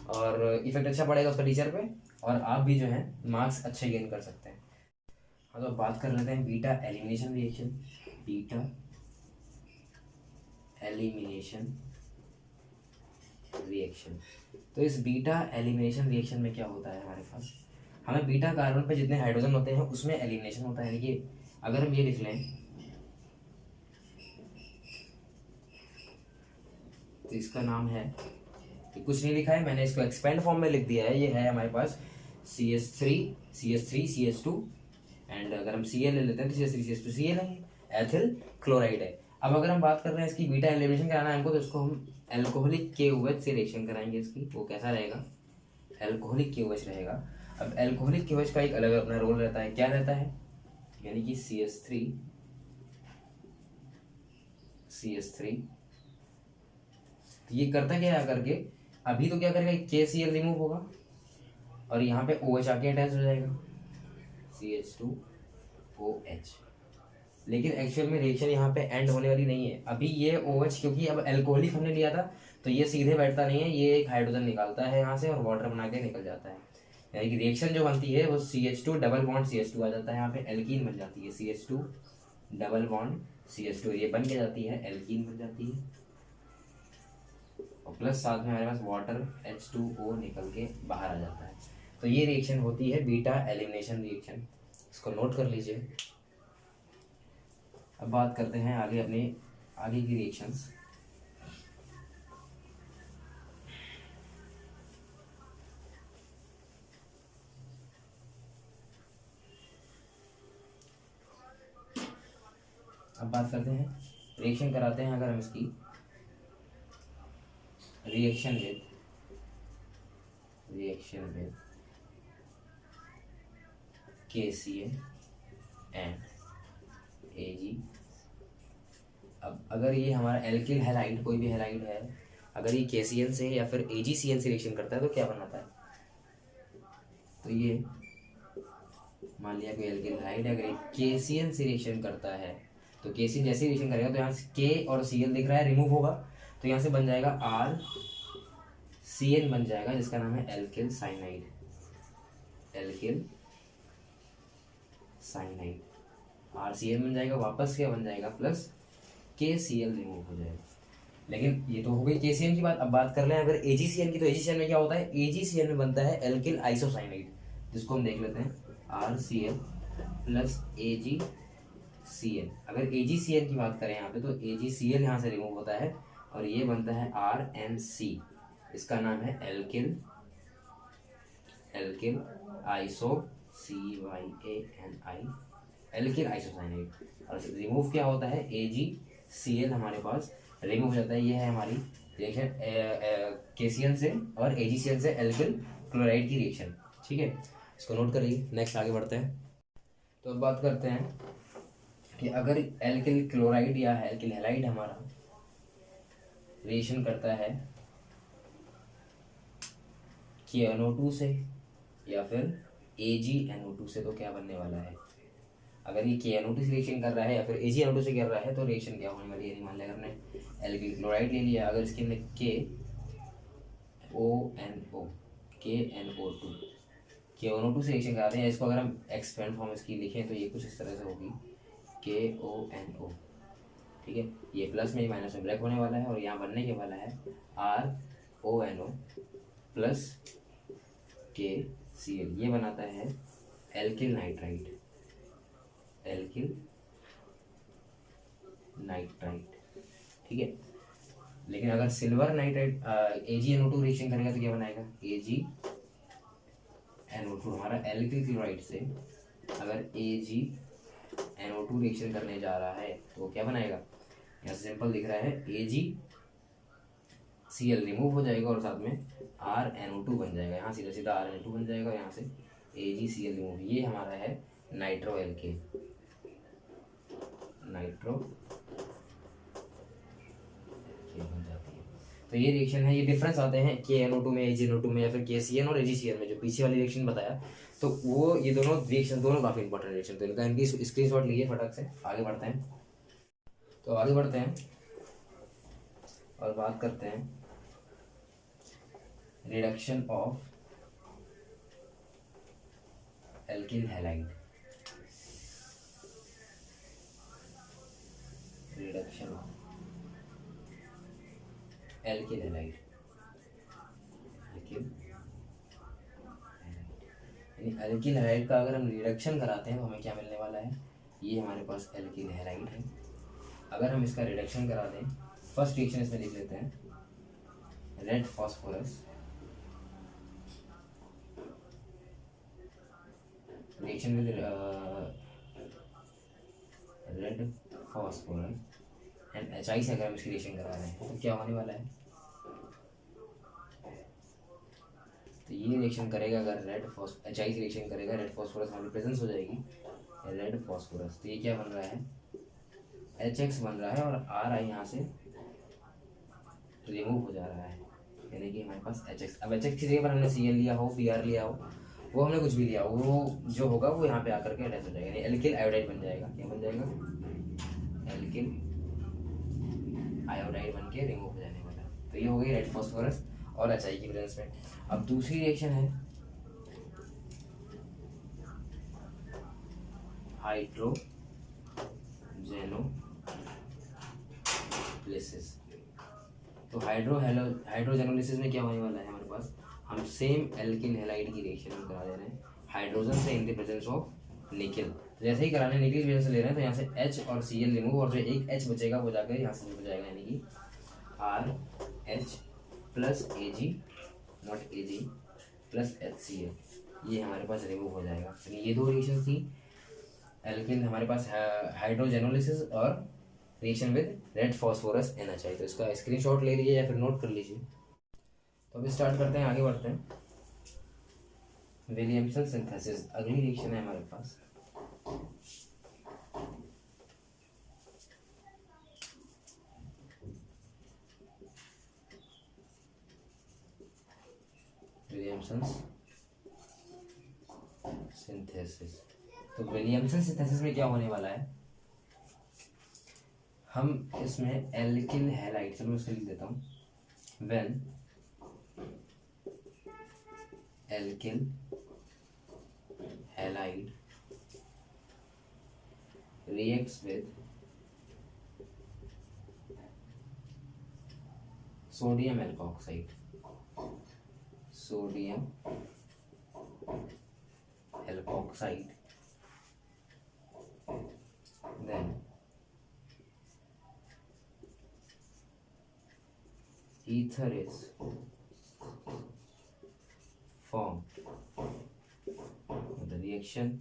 और इफेक्ट अच्छा पड़ेगा उसका टीचर पे, और आप भी जो है मार्क्स अच्छे गेन कर सकते हैं। हाँ, तो बात कर लेते हैं beta elimination reaction. Beta elimination reaction, तो इस बीटा एलिमिनेशन रिएक्शन में क्या होता है हमारे पास, हमें बीटा कार्बन पे जितने हाइड्रोजन होते हैं उसमें एलिमिनेशन होता है। यानी कि अगर हम ये लिख लें तो इसका नाम है, कुछ नहीं लिखा है मैंने, इसको एक्सपेंड फॉर्म में लिख दिया है। ये है हमारे पास CH3 CH2, एंड अगर हम Cl ले लेते हैं तो CH3 CH2 Cl है, एथिल क्लोराइड है। अब अगर हम बात कर रहे हैं इसकी बीटा एलिमिनेशन कराना है हमको, तो इसको हम एल्कोहलिक KOH से रिएक्शन कराएंगे इसकी। वो कैसा रहेगा, एल्कोहलिक KOH रहेगा। अब एल्कोहलिक KOH का एक अलग अपना रोल रहता है, क्या रहता है, यानी कि CH3 तो ये करता क्या है करके, अभी तो क्या करेगा, KCl रिमूव होगा और यहाँ पे OH आके अटैच हो जाएगा, CH2OH। लेकिन एक्चुअल में रिएक्शन यहाँ पे एंड होने वाली नहीं है अभी। ये OH क्योंकि अब एल्कोहलिक हमने लिया था तो ये सीधे बैठता नहीं है, ये एक हाइड्रोजन निकालता है यहाँ से और वाटर बना के निकल जाता है। यानी कि रिएक्शन जो बनती है वो CH2 डबल बॉन्ड CH2 आ जाता है, यहाँ पे एल्कीन बन जाती है, CH2 डबल बॉन्ड CH2 ये बन के जाती है, एल्कीन बन जाती है, और प्लस साथ में हमारे पास वाटर H2O निकल के बाहर आ जाता है। तो ये रिएक्शन होती है बीटा एलिमिनेशन रिएक्शन, इसको नोट कर लीजिए। अब बात करते हैं आगे अपने आगे की रिएक्शंस। अब बात करते हैं रिएक्शन कराते हैं अगर हम इसकी reaction with KCl and Ag। अब अगर ये हमारा एल्किल हैलाइड, कोई भी हैलाइड है, अगर ये KCl से या फिर AgCl से रिएक्शन करता है तो क्या बनाता है, तो ये मान लिया कोई एल्किल हैलाइड अगर ये KCl से रिएक्शन करता है तो KCl जैसे रिएक्शन करेगा तो यहाँ से K और Cl दिख रहा है रिमूव होगा, तो यहाँ से बन जाएगा RCN बन जाएगा, जिसका नाम है alkyl cyanide, alkyl cyanide. RCN बन जाएगा, वापस क्या बन जाएगा, प्लस KCl रिमूव हो जाएगा। लेकिन ये तो हो गई KCl की बात। अब बात कर लें अगर AgCl की, तो AgCl में क्या होता है, AgCl में बनता है एल्किल आइसोसाइनाइड, जिसको हम देख लेते हैं RCl प्लस AgCl। अगर AgCl की बात करें यहाँ पे तो AgCl यहाँ से रिमूव होता है और ये बनता है RNC, इसका नाम है alkyl iso CYANI, alkyl isocyanide. और रिमूव क्या होता है, AgCl हमारे पास रिमूव हो जाता है। ये है हमारी रिएक्शन KCl से और AgCl से एल्किल क्लोराइड की रिएक्शन, ठीक है, इसको नोट कर लीजिए। नेक्स्ट आगे बढ़ते हैं। तो अब बात करते हैं कि अगर एल्किल क्लोराइड या एल्किल हैलाइड हमारा रिएक्शन करता है KNO2 से या फिर AgNO2 से, तो क्या बनने वाला है, अगर ये KNO2 से रिएक्शन कर रहा है या फिर AgNO2 से कर रहा है तो रिएक्शन क्या होने वाली है, मान लिया हमने एल्किल क्लोराइड ले लिया, अगर इसके अंदर KONO2 से रिएक्शन कराते हैं, इसको अगर हम एक्सपेंड फॉर्म इसकी लिखें तो ये कुछ इस तरह से होगी KONO, ठीक है। ये प्लस में माइनस में ब्रेक होने वाला है और यहाँ बनने के वाला है RONO प्लस KCl, ये बनाता है एल्किल नाइट्राइट, ठीक है। लेकिन अगर सिल्वर नाइट्राइट AgNO2 रिएक्शन करेगा तो क्या बनाएगा, AgNO2 हमारा एल्किल क्लोराइड से अगर AgNO2 रिएक्शन करने जा रहा है तो क्या बनाएगा, यहाँ सिंपल दिख रहा है AgCl रिमूव हो जाएगा और साथ में RNO2 बन जाएगा, यहाँ सीधा सीधा RNO2 बन जाएगा, यहाँ से AgCl रिमूव, ये हमारा है नाइट्रो एल्केन, बन जाती है। तो ये रिएक्शन है, ये डिफरेंस आते हैं KNO2 में, AgNO2 में या फिर KCN और AgCl में, जो पीछे वाली रिएक्शन बताया। तो वो ये दोनों रिएक्शन दोनों काफ़ी इंपॉर्टेंट रिएक्शन, तो इनका इनकी स्क्रीनशॉट लीजिए फटक से, आगे बढ़ते हैं। तो आगे बढ़ते हैं और बात करते हैं reduction of alkyl halide, reduction of alkyl halide, यानी एल्किल हैलाइड का अगर हम रिडक्शन कराते हैं तो हमें क्या मिलने वाला है, ये हमारे पास एल्किल हैलाइड है। अगर हम इसका रिडक्शन करा दें, फर्स्ट रिएक्शन इसमें लिख लेते हैं, red phosphorus reaction with red phosphorus and HI से अगर हम इसकी रिएक्शन करा रहे हैं तो क्या होने वाला है, तो ये रिएक्शन करेगा, अगर HI से रिएक्शन करेगा, रेड फॉस्फोरस हमारी प्रेजेंस हो जाएगी रेड फॉस्फोरस, तो ये क्या बन रहा है, HX बन रहा है और RI यहाँ से रिमूव हो जा रहा है, यानी कि हमारे पास HX। अब HX की जगह पर हमने Cl लिया हो, Br लिया हो, वो हमने कुछ भी लिया हो, वो जो होगा वो यहाँ पे आकर के अटैच हो जाएगा, यानी एल्किल आयोडाइड बन जाएगा, क्या बन जाएगा, एल्किल आयोडाइड बन के रिमूव हो जाने वाला। तो ये हो गई रेड फॉस्फोरस और HI की प्रेजेंस में। अब दूसरी रिएक्शन है हाइड्रोजेनोलिसिस। तो हाइड्रोजेनोलिसिस में क्या होने वाला है, हमारे पास हम सेम एल्किल हैलाइड की रिएक्शन हम करा दे रहे हैं हाइड्रोजन से इन द प्रेजेंस ऑफ निकल। जैसे ही कराने निकल की वजह से ले रहे हैं तो यहाँ से H और Cl रिमूव, और जो एक H बचेगा वो जाकर यहाँ से हो जाएगा, यानी कि RH plus AG not AG plus HCl, ये हमारे पास रिमूव हो जाएगा। यानी ये दो रिएक्शन थी एल्किल, हमारे पास हाइड्रोजेनोलिसिस और reaction with red phosphorus NHI। तो इसका स्क्रीनशॉट ले लीजिए या फिर नोट कर लीजिए। तो अभी स्टार्ट करते हैं, आगे बढ़ते हैं। विलियमसन सिंथेसिस अगली रिएक्शन है हमारे पास। Williamson synthesis. तो विलियमसन सिंथेसिस में क्या होने वाला है, हम इसमें एल्किल हैलाइड, चलो मैं इसको लिख देता हूँ, when alkyl halide reacts with sodium alkoxide, then ether is formed. The reaction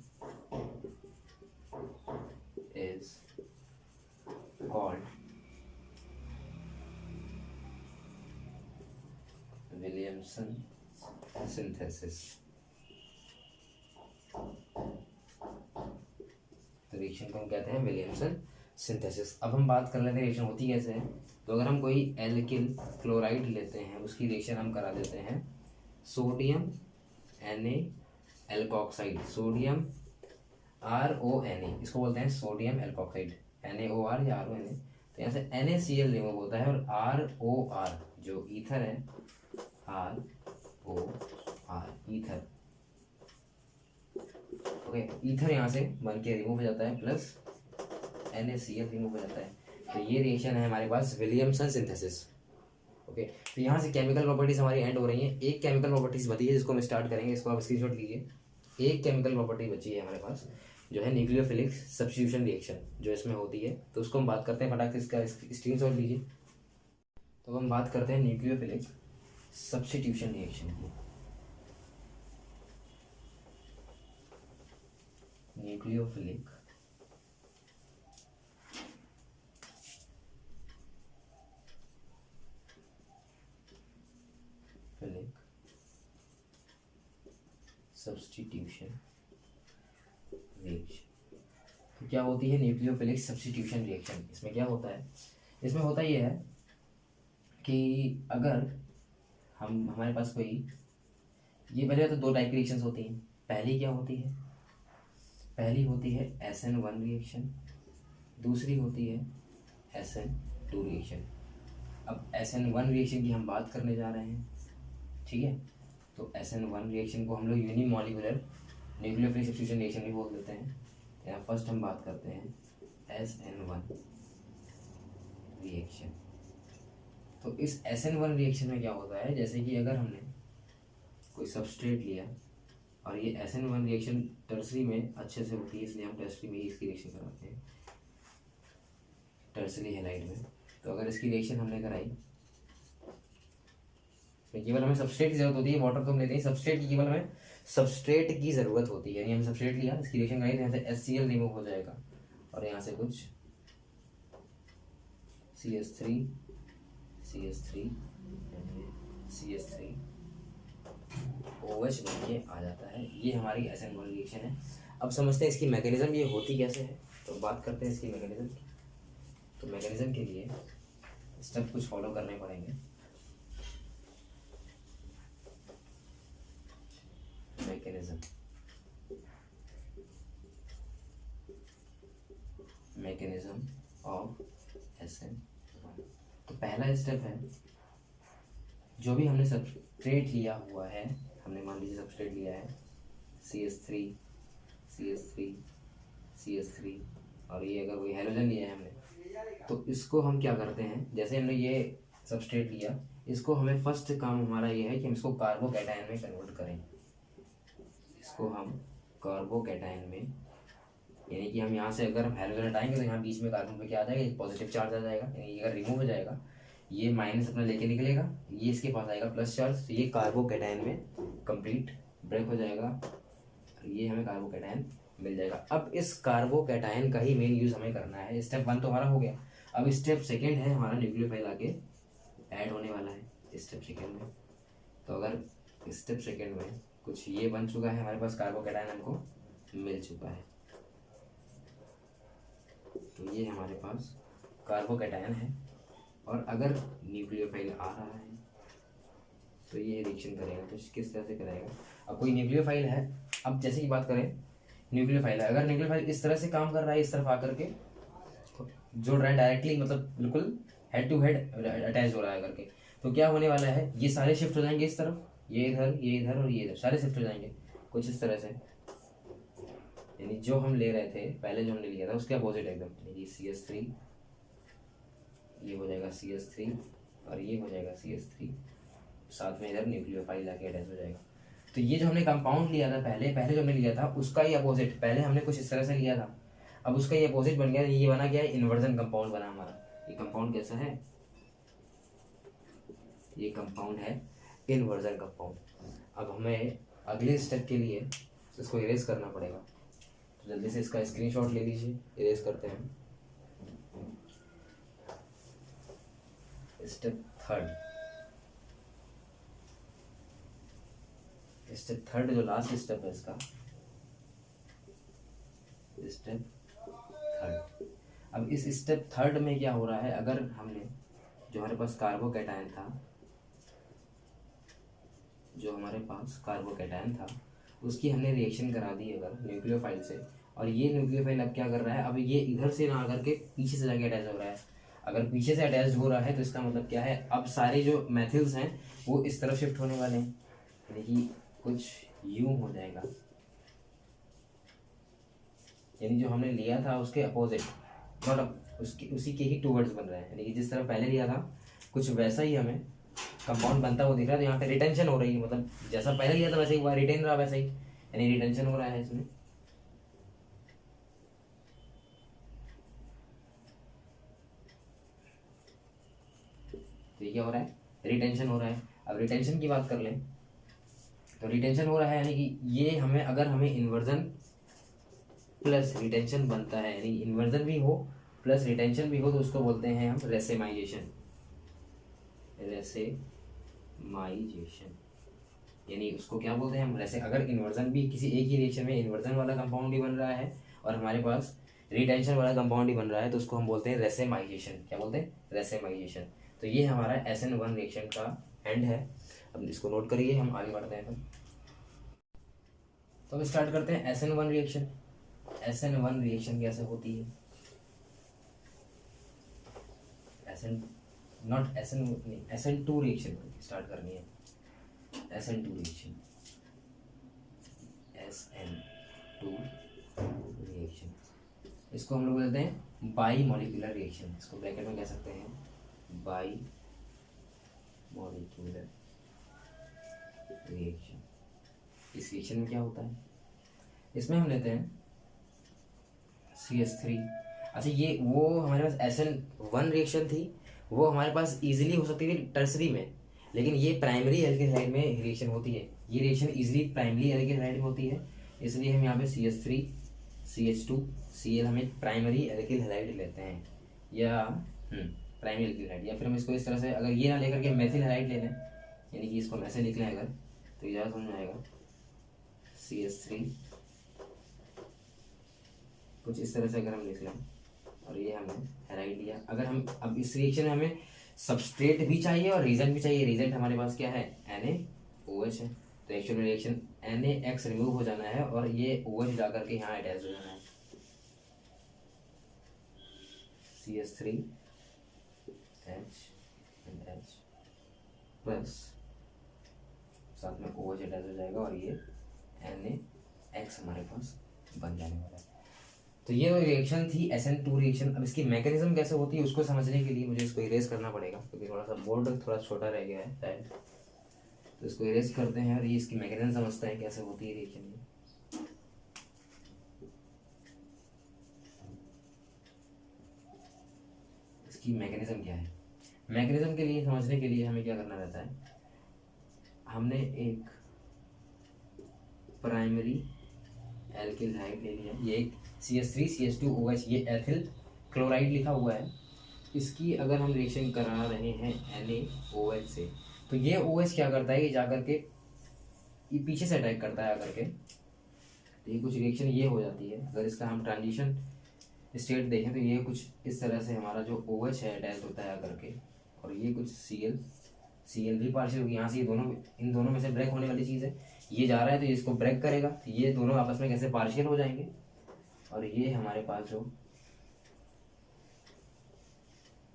is called Williamson synthesis. तो रिएक्शन को हम कहते हैं विलियमसन सिंथेसिस। अब हम बात कर लेते हैं रिएक्शन होती कैसे है। तो अगर हम कोई एल्किल क्लोराइड लेते हैं, उसकी रिएक्शन हम करा देते हैं sodium Na alkoxide, sodium RONA, इसको बोलते हैं सोडियम एल्कोक्साइड, NaOR या RONA। तो यहाँ से NaCl रिमूव होता है और ROR जो ईथर है, ROR ईथर, ओके, ईथर यहाँ से बन के रिमूव हो जाता है, प्लस NaCl रिमूव हो जाता है। तो ये रिएक्शन है हमारे पास विलियमसन सिंथेसिस। ओके, तो यहाँ से केमिकल प्रॉपर्टीज हमारी एंड हो रही हैं। एक केमिकल प्रॉपर्टीज बची है जिसको हम स्टार्ट करेंगे, इसको आप स्क्रीनशॉट लीजिए। एक केमिकल प्रॉपर्टी बची है हमारे पास जो है न्यूक्लियोफिलिक सब्स्टिट्यूशन रिएक्शन, जो इसमें होती है। तो उसको हम बात करते हैं, फटाक से इसका स्क्रीनशॉट लीजिए। तो हम बात करते हैं न्यूक्लियोफिलिक सब्स्टिट्यूशन रिएक्शन की। Nucleophilic substitution reaction. तो क्या होती है न्यूक्लियोफिलिक सब्स्टिट्यूशन रिएक्शन? इसमें क्या होता है, इसमें होता ये है कि अगर हमारे पास कोई, ये पहले तो दो टाइप की रिएक्शंस होती हैं। पहली क्या होती है, पहली होती है SN1 रिएक्शन, दूसरी होती है SN2 रिएक्शन। अब SN1 रिएक्शन की हम बात करने जा रहे हैं, ठीक है। तो SN1 रिएक्शन को हम लोग यूनिमॉलिक्यूलर न्यूक्लियोफिलिक सब्स्टिट्यूशन रिएक्शन भी बोल देते हैं। या फर्स्ट हम बात करते हैं SN1 रिएक्शन। तो इस SN1 रिएक्शन में क्या होता है, जैसे कि अगर हमने कोई सबस्ट्रेट लिया और ये SN1 रिएक्शन टर्सरी में अच्छे से होती है, इसलिए हम टर्सरी में ही इसकी रिएक्शन कराते हैं, टर्सरी हैलाइड में। तो अगर इसकी रिएक्शन हमने कराई, केवल हमें सबस्ट्रेट की जरूरत होती है, वाटर तो हम लेते हैं, सबस्ट्रेट की केवल हमें सबस्ट्रेट की ज़रूरत होती है। यानी हमने सबस्ट्रेट लिया, इसकी रिएक्शन कराई, यहाँ से HCl रिमूव हो जाएगा और यहाँ से कुछ CH3 CH3 CH3 OH बन के आ जाता है। ये हमारी SN1 रिएक्शन है। अब समझते हैं इसकी मैकेनिज्म, ये होती कैसे है। तो बात करते हैं इसकी मैकेनिज्म की। तो मैकेनिज्म के लिए स्टेप कुछ फॉलो करने पड़ेंगे। Mechanism of SN1। तो पहला स्टेप है, जो भी हमने सबस्ट्रेट लिया हुआ है, हमने मान लीजिए सबस्ट्रेट लिया है CH3 CH3 CH3 और ये अगर कोई हैलोजन लिया है हमने, तो इसको हम क्या करते हैं, जैसे हमने ये सबस्ट्रेट लिया, इसको हमें फर्स्ट काम हमारा ये है कि हम इसको कार्बोकैटायन में कन्वर्ट करें। इसको हम कार्बोकैटायन में, यानी कि हम यहाँ से अगर हम हैलोजन हटाएंगे तो यहाँ बीच में कार्बन पे क्या आ जाएगा, एक पॉजिटिव चार्ज आ जाएगा। यानी अगर रिमूव हो जाएगा, ये माइनस अपना लेके निकलेगा, ये इसके पास आएगा प्लस चार्ज, तो ये कार्बोकैटायन में कंप्लीट ब्रेक हो जाएगा, ये हमें कार्बोकैटायन मिल जाएगा। अब इस कार्बोकैटायन का ही मेन यूज़ हमें करना है। स्टेप 1 तो हमारा हो गया। अब स्टेप 2 है, हमारा न्यूक्लियोफाइल आके ऐड होने वाला है स्टेप 2 में। तो अगर स्टेप 2 में कुछ ये बन चुका है, हमारे पास कार्बोकैटायन हमको मिल चुका है, तो ये हमारे पास कार्बोकैटायन है। और अगर न्यूक्लियोफाइल आ रहा है तो ये रिएक्शन करेगा। तो किस तरह से करेगा, अब कोई न्यूक्लियोफाइल है, अब जैसे कि बात करें न्यूक्लियोफाइल है, अगर न्यूक्लियोफाइल इस तरह से काम कर रहा है, इस तरफ आकर के जुड़ रहा है डायरेक्टली, मतलब बिल्कुल हेड टू हेड अटैच हो रहा है करके, तो क्या होने वाला है, ये सारे शिफ्ट हो जाएंगे इस तरफ, ये इधर और ये इधर, सारे शिफ्ट हो जाएंगे कुछ इस तरह से। यानी जो हम ले रहे थे पहले, जो हमने लिया था उसके अपोजिट एकदम, ये CH3, ये हो जाएगा CH3 और ये हो जाएगा CH3, साथ में इधर न्यूक्लियोफाइल आके अटैच हो जाएगा। तो ये जो हमने कंपाउंड लिया था पहले जो हमने लिया था उसका ही अपोजिट, पहले हमने कुछ इस तरह से लिया था, अब उसका ये अपोजिट बन गया, ये बना क्या है, इन्वर्जन कंपाउंड बना हमारा। ये कंपाउंड कैसा है, ये कंपाउंड है इन्वर्जन कंपाउंड। अब हमें अगले स्टेप के लिए इसको इरेज करना पड़ेगा, तो जल्दी से इसका स्क्रीनशॉट ले लीजिए, इरेज करते हैं। स्टेप 3 जो लास्ट स्टेप है इसका, स्टेप 3। अब इस स्टेप 3 में क्या हो रहा है, अगर हमने जो हमारे पास कार्बोकैटायन था, उसकी हमने रिएक्शन करा दी अगर न्यूक्लियोफाइल से, और ये न्यूक्लियोफाइल अब क्या कर रहा है, अब ये इधर से ना आकर के पीछे से जाके अटैच हो रहा है। अगर पीछे से अटैच हो रहा है तो इसका मतलब क्या है, अब सारे जो मैथिल्स हैं वो इस तरफ शिफ्ट होने वाले हैं, यानी कि कुछ यूं हो जाएगा, यानी जो हमने लिया था उसके अपोजिट, नॉट उसकी उसी के ही टूवर्ड्स बन रहा है, यानी कि जिस तरह पहले लिया था कुछ वैसा ही हमें कंपाउंड बनता हुआ दिख रहा है। तो यहाँ पे रिटेंशन हो रही है, मतलब जैसा पहले लिया था वैसे ही हुआ, रिटेन रहा वैसा ही, यानी रिटेंशन हो रहा है इसमें। तो ये क्या हो रहा है, रिटेंशन हो रहा है। अब रिटेंशन की बात कर लें तो रिटेंशन हो रहा है, यानी कि ये हमें, अगर हमें इन्वर्जन प्लस रिटेंशन बनता है, यानी इन्वर्जन भी हो प्लस रिटेंशन भी हो, तो उसको बोलते हैं हम रेसेमाइजेशन। रेसेमाइजेशन यानी उसको क्या बोलते हैं हम, रेसे, अगर इन्वर्जन भी किसी एक ही रिएक्शन में इन्वर्जन वाला कंपाउंड ही बन रहा है और हमारे पास रिटेंशन वाला कंपाउंड ही बन रहा है, तो उसको हम बोलते हैं रेसेमाइजेशन। क्या बोलते हैं, रेसेमाइजेशन। तो ये हमारा SN1 रिएक्शन का एंड है। अब इसको नोट करिए, हम आगे बढ़ते हैं। तो अब स्टार्ट करते हैं SN1 रिएक्शन। SN1 रिएक्शन कैसे होती है, SN नॉट SN नहीं, SN2 रिएक्शन स्टार्ट करनी है। SN2 रिएक्शन, SN2 रिएक्शन, इसको हम लोग बोलते हैं बाई मॉलिक्यूलर रिएक्शन। इसको ब्रैकेट में कह सकते हैं बाई मॉलिक्यूलर रिएक्शन। इस रिएक्शन में क्या होता है, इसमें हम लेते हैं CH3। अच्छा, ये वो हमारे पास SN1 रिएक्शन थी, वो हमारे पास इजीली हो सकती थी टर्सरी में, लेकिन ये प्राइमरी एल्किल हाइड में रिएक्शन होती है। ये reaction easily primary alkyl hide में होती है, इसलिए हम यहाँ पे CH3 CH2 Cl हमें प्राइमरी एल्किल हाइड लेते हैं, या प्राइमरी एल्किल हाइड। या फिर हम इसको इस तरह से, अगर ये ना लेकर के मेथिल हाइड ले लें, यानी कि इसको ऐसे लिख लें अगर, तो ज़्यादा समझ में आएगा। CH3 कुछ इस तरह से अगर हम लिख लें, और ये हमने हाइड लिया। अगर हम अब इस रिएक्शन में हमें सबस्ट्रेट भी चाहिए और रीजेंट भी चाहिए। रीजेंट हमारे पास क्या है, NaOH है, तो एक्चुअल में रिएक्शन NaX रिमूव हो जाना है और ये OH जाकर के यहाँ अटैच हो जाना है। CH3 H and H plus साथ में OH अटैच हो जाएगा और ये NaX हमारे पास बन जाने वाला है। तो ये रिएक्शन थी SN2 रिएक्शन। अब इसकी मैकेनिज्म कैसे होती है उसको समझने के लिए मुझे इसको इरेज करना पड़ेगा, क्योंकि थोड़ा सा बोर्ड थोड़ा छोटा रह गया है शायद। तो इसको इरेज करते हैं और ये इसकी मैकेनिज्म समझते हैं कैसे होती है रिएक्शन में। इसकी मैकेनिज्म क्या है, मैकेनिज्म के लिए समझने के लिए हमें क्या करना रहता है, हमने एक प्राइमरी एल्किल हाइड ले लिया, ये एक CH3 CH2OH, ये एथिल क्लोराइड लिखा हुआ है। इसकी अगर हम रिएक्शन करा रहे हैं NaOH से, तो ये OH क्या करता है, ये जाकर के ये पीछे से अटैक करता है आकर के, तो ये कुछ रिएक्शन ये हो जाती है। अगर इसका हम ट्रांजिशन स्टेट देखें तो ये कुछ इस तरह से हमारा जो OH है अटैच होता है आकर के, और ये कुछ Cl भी पार्शियल होगी। यहाँ से ये दोनों, इन दोनों में से ब्रेक होने वाली चीज़ है, ये जा रहा है तो इसको ब्रेक करेगा, तो ये दोनों आपस में कैसे पार्शियल हो जाएंगे। और ये हमारे पास जो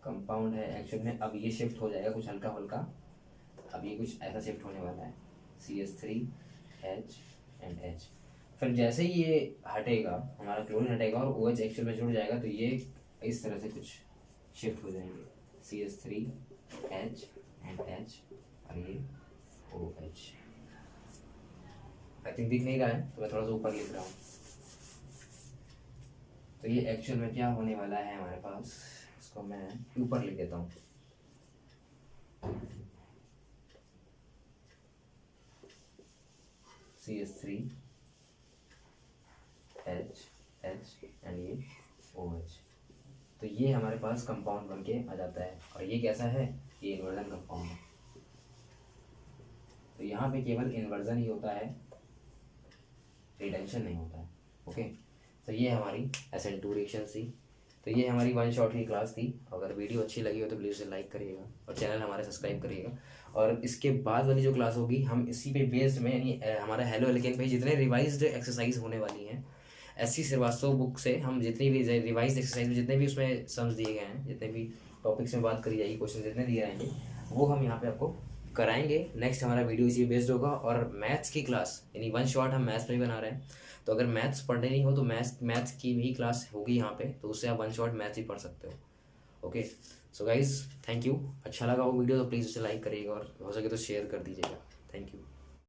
कंपाउंड है एक्चुअल में अब ये शिफ्ट हो जाएगा कुछ हल्का हल्का, अब ये कुछ ऐसा शिफ्ट होने वाला है CH3H and H। फिर जैसे ही ये हटेगा, हमारा क्लोरीन हटेगा और OH एक्चुअल में जुड़ जाएगा, तो ये इस तरह से कुछ शिफ्ट हो जाएंगे, CH3H and H और ये OH। आई थिंक दिख नहीं रहा है तो मैं थोड़ा सा ऊपर लिख रहा हूँ। तो ये एक्चुअल में क्या होने वाला है हमारे पास, इसको मैं ऊपर लिख देता हूँ। CH3H एंड ये OH। तो ये हमारे पास कंपाउंड बन के आ जाता है, और ये कैसा है, ये इन्वर्जन कंपाउंड है। तो यहाँ पे केवल इन्वर्जन ही होता है, रिटेंशन नहीं होता है। ओके, तो ये हमारी SN2 रिएक्शन थी। तो ये हमारी वन शॉट की क्लास थी। अगर वीडियो अच्छी लगी हो तो प्लीज़ लाइक करिएगा और चैनल हमारे सब्सक्राइब करिएगा। और इसके बाद वाली जो क्लास होगी हम इसी पे बेस्ड में, यानी हमारा हेलो एल्केन पे जितने रिवाइज्ड एक्सरसाइज होने वाली हैं, एस.सी. श्रीवास्तव बुक से हम जितनी भी रिवाइज एक्सरसाइज में जितने भी उसमें सम्स दिए गए हैं, जितने भी टॉपिक्स में बात करी जाएगी, क्वेश्चन जितने दिए रहेंगे वो हम यहाँ पे आपको कराएंगे। नेक्स्ट हमारा वीडियो इसी बेस्ड होगा। और मैथ्स की क्लास यानी वन शॉट हम मैथ्स में भी बना रहे हैं, तो अगर मैथ्स पढ़ने नहीं हो तो मैथ्स की भी क्लास होगी यहाँ पे, तो उससे आप वन शॉट मैथ्स ही पढ़ सकते हो। Okay, so guys thank you. अच्छा लगा वो वीडियो तो प्लीज़ उसे लाइक करिएगा और हो सके तो शेयर कर दीजिएगा। Thank you.